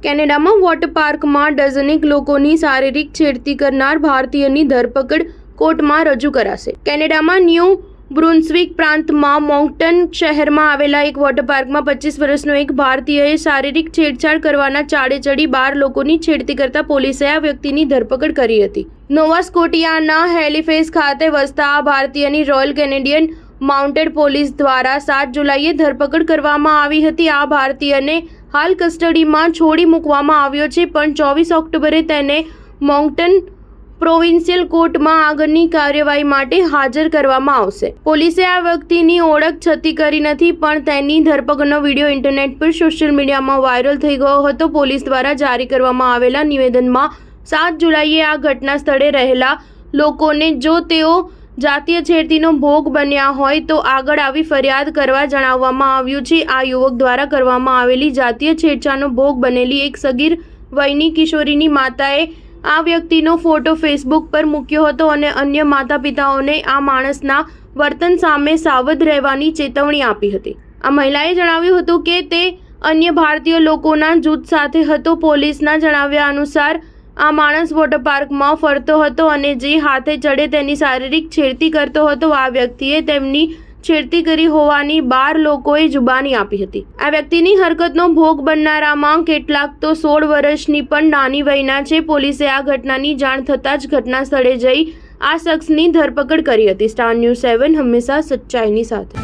કેનેડામાં વોટર પાર્કમાં ડઝનેક લોકોની શારીરિક છેડતી કરનાર ભારતીયની ધરપકડ કોર્ટમાં રજૂ કરાશે। કેનેડામાં ન્યૂ બ્રુન્સવિક પ્રાંતમાં મોન્કટન શહેરમાં આવેલા એક વોટર પાર્કમાં 25 વર્ષનો એક ભારતીયએ શારીરિક છેડછાડ કરવાના ચાળે ચડી 12 લોકોની છેડતી કરતા પોલીસે આ વ્યક્તિની ધરપકડ કરી હતી। નોવા સ્કોટિયાના હેલિફેસ ખાતે વસતા આ ભારતીયની રોયલ કેનેડિયન માઉન્ટેડ પોલીસ દ્વારા 7 જુલાઈએ ધરપકડ કરવામાં આવી હતી। આ ભારતીયને હાલ કસ્ટડીમાં છોડી મૂકવામાં આવ્યો છે, પણ 24 ઓક્ટોબરે તેને મોન્કટન પ્રોવિન્શિયલ કોર્ટમાં આગળની કાર્યવાહી માટે હાજર કરવામાં આવશે। પોલીસે આ વ્યક્તિની ઓળખ છતી કરી નથી, પણ તેની ધરપકડનો વિડીયો ઇન્ટરનેટ પર સોશિયલ મીડિયામાં વાયરલ થઈ ગયો હતો। પોલીસ દ્વારા જારી કરવામાં આવેલા નિવેદનમાં 7 જુલાઈએ આ ઘટના સ્થળે રહેલા લોકોને જો તેઓ જાતીય છેડતીનો ભોગ બન્યા હોય તો આગળ આવી ફરિયાદ કરવા જણાવવામાં આવ્યું છે। આ યુવક દ્વારા કરવામાં આવેલી જાતીય છેડછાડનો ભોગ બનેલી એક સગીર વયની કિશોરીની માતાએ આ વ્યક્તિનો ફોટો ફેસબુક પર મૂક્યો હતો અને અન્ય માતા પિતાઓને આ માણસના વર્તન સામે સાવધ રહેવાની ચેતવણી આપી હતી। આ મહિલાએ જણાવ્યું હતું કે તે અન્ય ભારતીય લોકોના જૂથ સાથે હતો। પોલીસના જણાવ્યા અનુસાર આ માણસ વોટર પાર્કમાં ફરતો હતો અને જે હાથે ચડે તેની શારીરિક છેડતી કરતો હતો। આ વ્યક્તિએ તેમની છેડતી કરી હોવાની 12 લોકોએ જુબાની આપી હતી। આ વ્યક્તિની હરકતનો ભોગ બનનારામાં કેટલાક તો 16 વર્ષની પણ નાની વયના છે। પોલીસે આ ઘટનાની જાણ થતાં જ ઘટના સ્થળે જઈ આ શખ્સની ધરપકડ કરી હતી। સ્ટાર ન્યૂઝ 7 હંમેશા સચ્ચાઈની સાથે।